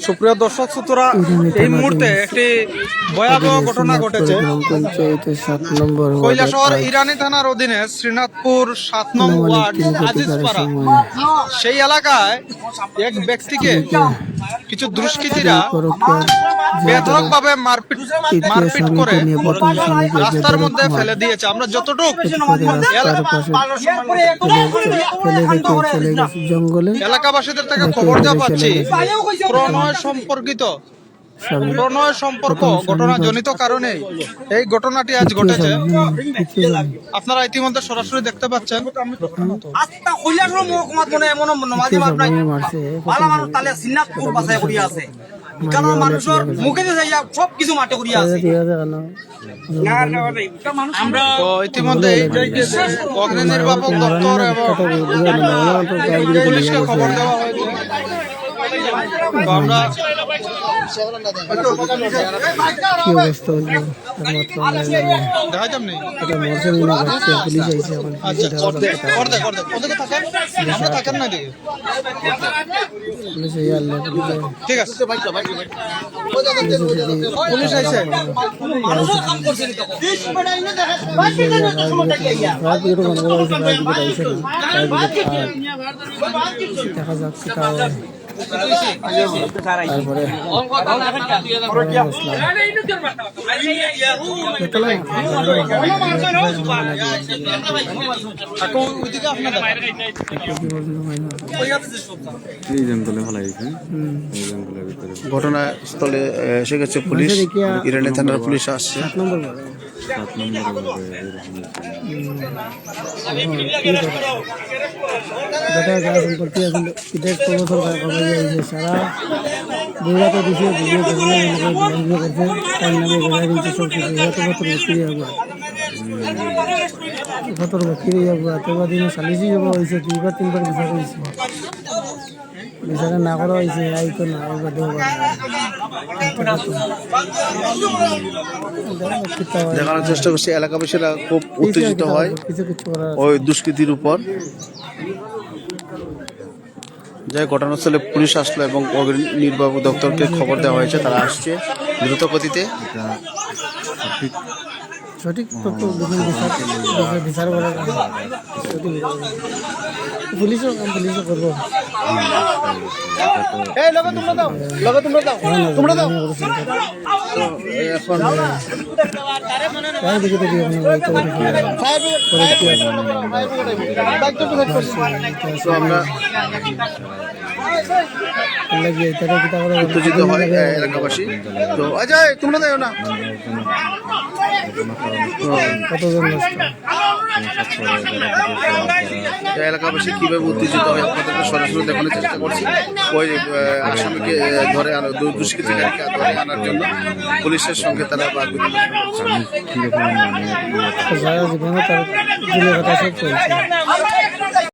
সুপ্রিয় দর্শক শ্রোতারা, এই মুহূর্তে একটি ভয়াবহ ঘটনা ঘটেছে কৈলাসহর ইরানি থানার অধীনে শ্রীনাথপুর 7 নং ওয়ার্ড আজিজপাড়া সেই এলাকায় এক ব্যক্তিকে কিছু দুষ্কৃতীরা বেধড়কভাবে মারপিট করে রাস্তার মধ্যে ফেলে দিয়েছে। আমরা যতটুকু এলাকাবাসীদের থেকে খবর দেওয়া পাচ্ছি, প্রণয় সম্পর্ক ঘটনাজনিত কারণে এই ঘটনাটি আজ ঘটেছে। আপনারা ইতিমধ্যে সরাসরি দেখতে পাচ্ছেন। মানুষের মুখে সব কিছু মাঠে করিয়া আছে। ইতিমধ্যে অগ্নি নির্বাপক দপ্তর এবং পুলিশকে খবর দেওয়া হয়েছে। আমরা ঠিক আছে, পুলিশ আইছে। দেখা যাচ্ছে ঘটনাস্থলে এসে গেছে পুলিশ, ইরানি থানার পুলিশ আসছে। সারা বইরাতে দিছে ভিডিও করছে তার নামে বেড়া দিচ্ছে সব কিছু কত বক্রি যাবো এতবার দিনে সালিশি যাবো হয়েছে, 2বার 3বার বিচার হয়েছে। বিচারে না করা হয়েছে, আই তো না দেখানোর চেষ্টা করছে। এলাকাবাসীরা খুব উত্তেজিত হয় ওই দুষ্কৃতির উপর। যে ঘটনাস্থলে পুলিশ আসলো এবং অগ্নি নির্বাপক দপ্তরকে খবর দেওয়া হয়েছে, তারা আসছে দ্রুত গতিতে। সঠিক তথ্য বিচার করার পুলিশও করবো। উত্তেজিত হয় এলাকাবাসী। তো অজয় তোমরা যাও না, এলাকাবাসী কিভাবে উত্তেজিত হয় আপনাদেরকে সরাসরি দেখানোর চেষ্টা করছি। ওই আসামিকে ধরে দুষ্কৃতিকারীকে ধরে আনার জন্য পুলিশের সঙ্গে তারা চলছে।